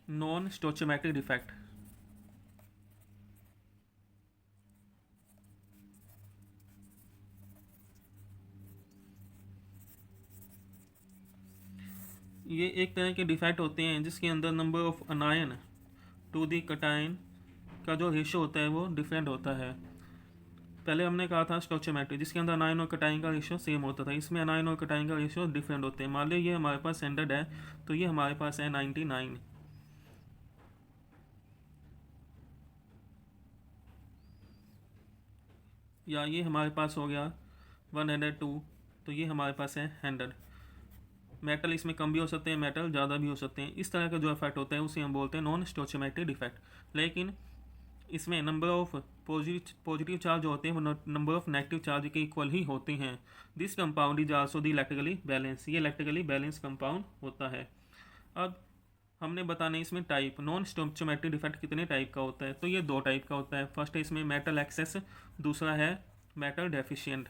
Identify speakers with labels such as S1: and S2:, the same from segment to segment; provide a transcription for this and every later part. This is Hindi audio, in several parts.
S1: Non stoichiometric defect. ये एक तरह के डिफेक्ट होते हैं जिसके अंदर number of anion to the cation का जो रेशो होता है वो डिफरेंट होता है। पहले हमने कहा था स्टोचोमेट्री जिसके अंदर अनायन और कटायन का रेशियो सेम होता था, इसमें अनायन और कटायन का रेशियो डिफरेंट होते हैं। मान लो ये हमारे पास 100 है तो ये हमारे पास है 99, या ये हमारे पास हो गया 102 तो ये हमारे पास है 100। मेटल इसमें कम भी हो सकते हैं, मेटल ज़्यादा भी हो सकते हैं। इस तरह का जो इफेक्ट होता है उसे हम बोलते हैं नॉन स्टोचोमेट्रिक डिफेक्ट। लेकिन इसमें नंबर ऑफ पॉजिटिव चार्ज होते हैं वो नंबर ऑफ नेगेटिव चार्ज के इक्वल ही होते हैं। This compound is also the electrically balance, ये इलेक्ट्रिकली बैलेंस कंपाउंड होता है। अब हमने बताना है इसमें टाइप, नॉन स्टोचोमेट्रिक डिफेक्ट कितने टाइप का होता है। तो ये 2 टाइप का होता है। फर्स्ट है इसमें मेटल एक्सेस, दूसरा है मेटल डेफिशिएंट।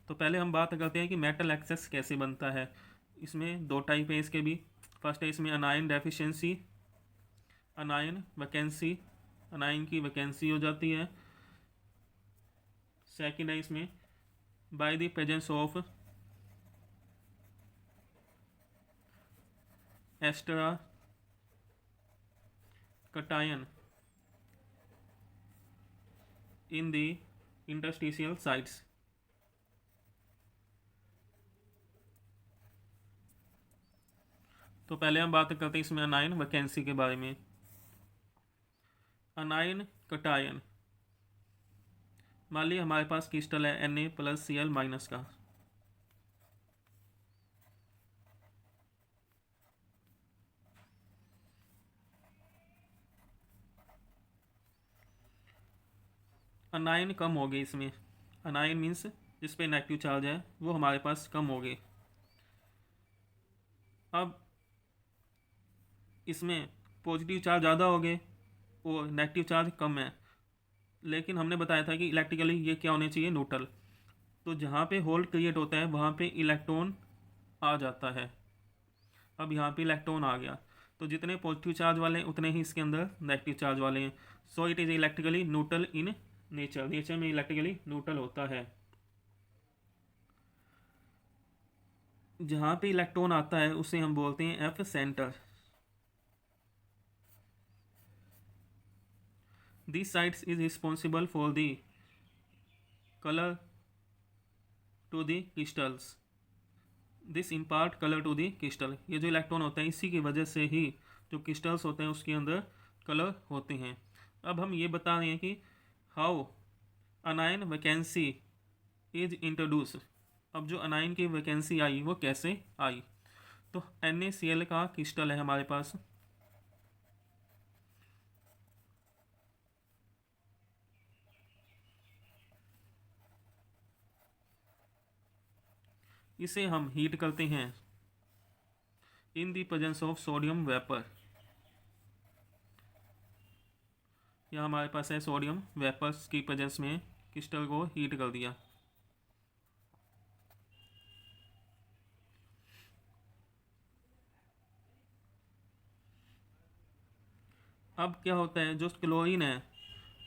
S1: तो पहले हम बात करते हैं कि मेटल एक्सेस कैसे बनता है। इसमें 2 टाइप है इसके भी। फर्स्ट है इसमें अनायन डेफिशिएंसी, अनायन वैकेंसी, अनायन की वैकेंसी हो जाती है। सेकंड है इसमें by the presence of extra cation in the interstitial sites. तो पहले हम बात करते हैं इसमें अनायन वैकेंसी के बारे में। अनायन कटायन, मान लीजिए हमारे पास क्रिस्टल है Na+Cl- का। अनायन कम हो गए इसमें, अनायन मीन्स जिस पे नेगेटिव चार्ज है वो हमारे पास कम हो गए। अब इसमें पॉजिटिव चार्ज ज़्यादा हो गए और नेगेटिव चार्ज कम है। लेकिन हमने बताया था कि इलेक्ट्रिकली ये क्या होने चाहिए, न्यूट्रल। तो जहाँ पे होल क्रिएट होता है वहाँ पे इलेक्ट्रॉन आ जाता है। अब यहाँ पे इलेक्ट्रॉन आ गया तो जितने पॉजिटिव चार्ज वाले हैं उतने ही इसके अंदर नेगेटिव चार्ज वाले हैं। So it is electrically neutral in nature, nature में इलेक्ट्रिकली न्यूट्रल होता है। जहाँ पे इलेक्ट्रॉन आता है उसे हम बोलते हैं F centre. This sites is responsible for the colour to the crystals, this impart colour to the crystal. ये जो इलेक्ट्रॉन होता है इसी की वजह से ही जो क्रिस्टल्स होते हैं उसके अंदर कलर होते हैं। अब हम ये बता रहे हैं कि how anion vacancy is introduce. अब जो अनायन की वैकेंसी आई वो कैसे आई। तो NaCl का क्रिस्टल है हमारे पास, इसे हम हीट करते हैं in the presence of sodium vapour. यह हमारे पास है सोडियम वेपर्स की प्रेजेंस में क्रिस्टल को हीट कर दिया। अब क्या होता है, जो क्लोरीन है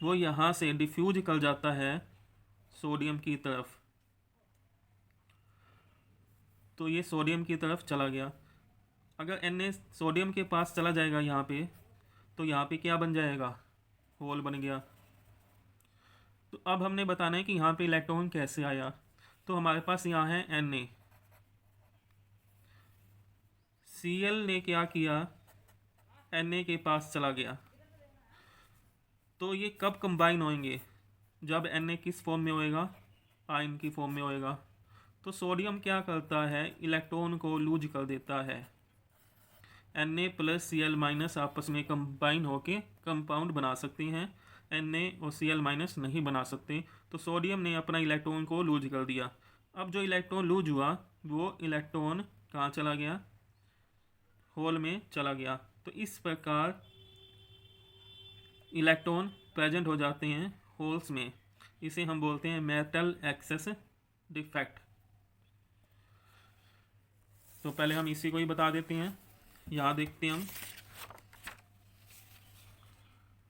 S1: वो यहाँ से डिफ्यूज कर जाता है सोडियम की तरफ। तो ये सोडियम की तरफ चला गया। अगर Na सोडियम के पास चला जाएगा यहाँ पे तो यहाँ पे क्या बन जाएगा, होल बन गया। तो अब हमने बताना है कि यहाँ पे इलेक्ट्रॉन कैसे आया। तो हमारे पास यहाँ है Na, Cl ने क्या किया, Na के पास चला गया। तो ये कब कंबाइन होंगे, जब Na किस फॉर्म में होएगा, आयन की फॉर्म में होएगा। तो सोडियम क्या करता है, इलेक्ट्रॉन को लूज कर देता है। Na+Cl- आपस में कंबाइन होके कंपाउंड बना सकते हैं, Na और Cl- नहीं बना सकते। तो सोडियम ने अपना इलेक्ट्रॉन को लूज कर दिया। अब जो इलेक्ट्रॉन लूज हुआ वो इलेक्ट्रॉन कहाँ चला गया, होल में चला गया। तो इस प्रकार इलेक्ट्रॉन प्रेजेंट हो जाते हैं होल्स में। इसे हम बोलते हैं मेटल एक्सेस डिफेक्ट। तो पहले हम इसी को ही बता देते हैं। यहाँ देखते हैं हम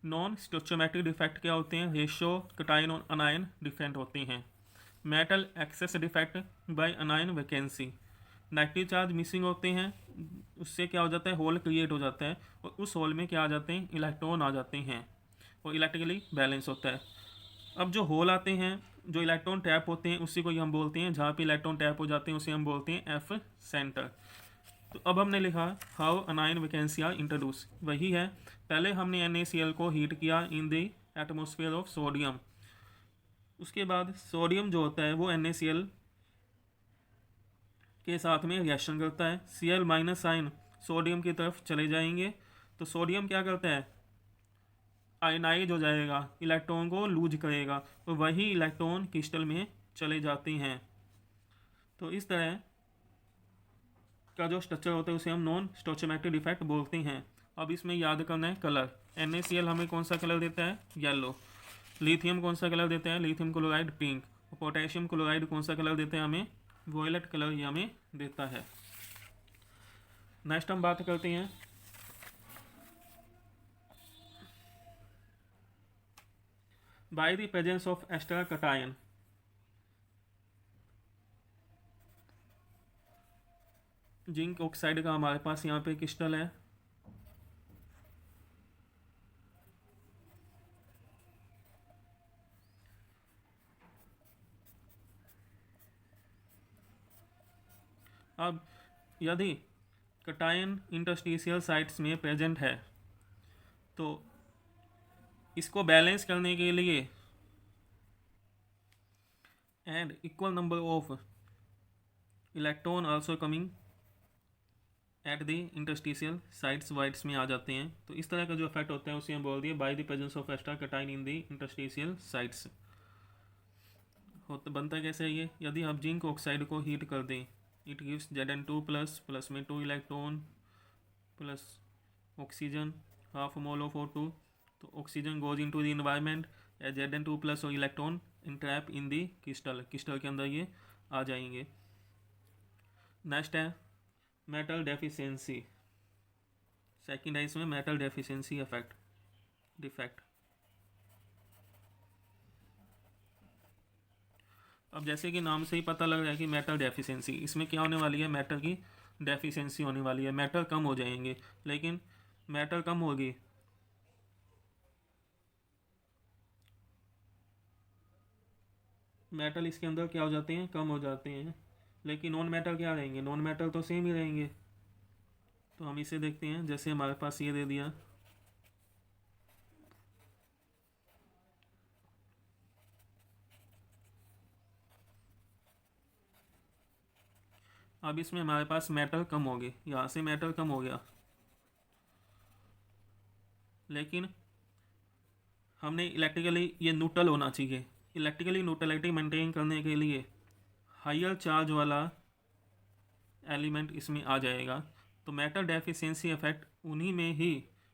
S1: नॉन स्टोचोमेट्रिक डिफेक्ट क्या होते हैं, रेशियो कटाइन और अनायन डिफेक्ट होते हैं। Metal excess defect by anion vacancy, negative charge missing होते हैं, उससे क्या हो जाता है, होल क्रिएट हो जाता है और उस होल में क्या आ जाते हैं, इलेक्ट्रॉन आ जाते हैं और इलेक्ट्रिकली बैलेंस होता है। अब जो होल आते हैं, जो इलेक्ट्रॉन टैप होते हैं, उसी को हम बोलते हैं, जहाँ पे इलेक्ट्रॉन टैप हो जाते हैं उसे हम बोलते हैं एफ सेंटर। तो अब हमने लिखा how anion vacancy are introduce, वही है, पहले हमने NaCl को हीट किया in the atmosphere of sodium, उसके बाद सोडियम जो होता है वो NaCl के साथ में रिएक्शन करता है, Cl माइनस आयन सोडियम की तरफ चले जाएंगे, तो सोडियम क्या करता है, आयनाइज हो जाएगा, इलेक्ट्रॉन को लूज करेगा और वही इलेक्ट्रॉन क्रिस्टल में चले जाते हैं। तो इस तरह का जो स्ट्रक्चर होता है उसे हम नॉन स्टोचोमेट्रिक डिफेक्ट बोलते हैं। अब इसमें याद करना है कलर, NaCl हमें कौन सा कलर देता है, येलो। लिथियम कौन सा कलर देता है, लिथियम क्लोराइड पिंक। और पोटेशियम क्लोराइड कौन सा कलर देता है हमें, वॉयलेट कलर ये हमें देता है। नेक्स्ट हम बात करते हैं by the presence of extra cation. Zinc oxide का हमारे पास यहाँ पे क्रिस्टल है, अब यदि कटायन इंटरस्टिशियल साइट्स में प्रेजेंट है तो इसको बैलेंस करने के लिए and equal number of electron also coming at the interstitial sites वाइट्स में आ जाते हैं। तो इस तरह का जो इफेक्ट होता है उसे हम बोल दिए bye the presence of extra कटाइन in the interstitial sites. होता बनता कैसे है ये, यदि आप जिंक ऑक्साइड को हीट कर दें, इट गिव्स Zn2 प्लस में 2 electron plus oxygen half mole of O2, तो oxygen goes into the environment, Zn2 plus और electron entrap in the crystal, crystal के अंदर ये आ जाएंगे। नेक्स्ट है मेटल डेफिशिएंसी, सेकेंड है इसमें मेटल डेफिशिएंसी इफेक्ट डिफेक्ट। अब जैसे कि नाम से ही पता लग रहा है कि मेटल डेफिशिएंसी, इसमें क्या होने वाली है, मेटल की डेफिशिएंसी होने वाली है, मेटल कम हो जाएंगे। लेकिन मेटल कम होगी मेटल इसके अंदर क्या हो जाते हैं, कम हो जाते हैं, लेकिन नॉन मेटल क्या रहेंगे, नॉन मेटल तो सेम ही रहेंगे। तो हम इसे देखते हैं, जैसे हमारे पास ये दे दिया, अब इसमें हमारे पास मेटल कम हो गए, यहाँ से मेटल कम हो गया, लेकिन हमने इलेक्ट्रिकली ये न्यूट्रल होना चाहिए। इलेक्ट्रिकली न्यूट्रलिटी मेंटेन करने के लिए हायर चार्ज वाला एलिमेंट इसमें आ जाएगा। तो मेटल डेफिशिएंसी इफेक्ट उन्हीं में ही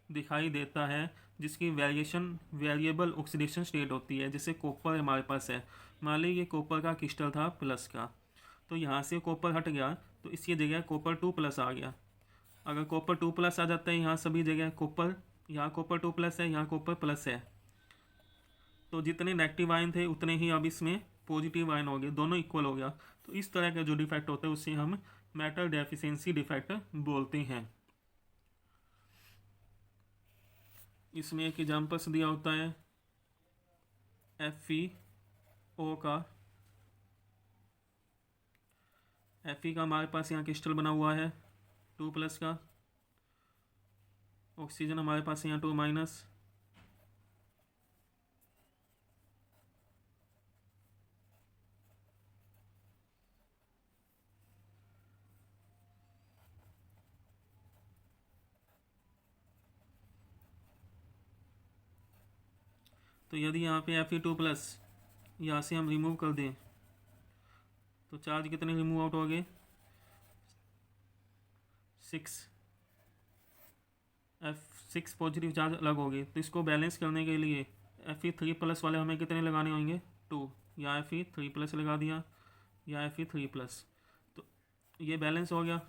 S1: दिखाई देता है जिसकी वेरिएशन वेरिएबल ऑक्सीडेशन स्टेट होती है। जैसे कॉपर हमारे पास है, मान लीजिए ये कॉपर का क्रिस्टल था प्लस का, तो यहाँ से कॉपर हट गया तो इसकी जगह कॉपर 2 प्लस आ गया। अगर कॉपर 2 प्लस आ जाता है यहाँ सभी जगह कॉपर, यहाँ कॉपर 2 प्लस है, यहाँ कॉपर प्लस है, तो जितने नेगेटिव आयन थे उतने ही अब इसमें पॉजिटिव आयन हो गए, दोनों इक्वल हो गया। तो इस तरह का जो डिफेक्ट होता है उसे हम मेटल डेफिशिएंसी डिफेक्ट बोलते हैं। इसमें एक एग्जाम्पल्स दिया होता है FeO का, Fe का हमारे पास यहाँ क्रिस्टल बना हुआ है 2 प्लस का, ऑक्सीजन हमारे पास यहाँ 2 माइनस, तो यदि यहाँ पे Fe2 प्लस यहाँ से हम रिमूव कर दें तो चार्ज कितने रिमूव आउट हो गए, 6, F6 पॉजिटिव चार्ज अलग हो गए। तो इसको बैलेंस करने के लिए Fe3 प्लस वाले हमें कितने लगाने होंगे, 2, या Fe3 प्लस लगा दिया या Fe3 प्लस, तो ये बैलेंस हो गया।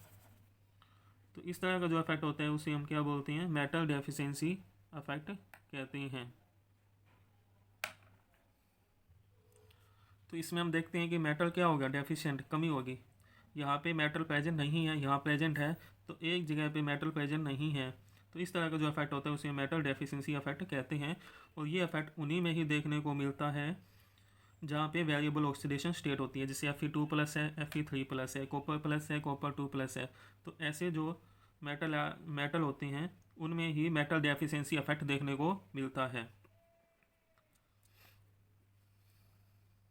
S1: तो इस तरह का जो इफेक्ट होता है उसे हम क्या बोलते हैं, मेटल डेफिशिएंसी इफेक्ट कहते हैं। तो इसमें हम देखते हैं कि मेटल क्या होगा, डेफिशिएंट, कमी होगी। यहाँ पे मेटल प्रेजेंट नहीं है, यहाँ प्रेजेंट है, तो एक जगह पे मेटल प्रेजेंट नहीं है। तो इस तरह का जो इफेक्ट होता है उसे मेटल डेफिशिएंसी इफेक्ट कहते हैं। और ये इफेक्ट उन्हीं में ही देखने को मिलता है जहाँ पे वेरिएबल ऑक्सीडेशन स्टेट होती है, जैसे Fe2+ है, Fe3+ है, कॉपर प्लस है, कॉपर 2+ है। तो ऐसे जो मेटल होते हैं उनमें ही मेटल डेफिशिएंसी इफेक्ट देखने को मिलता है।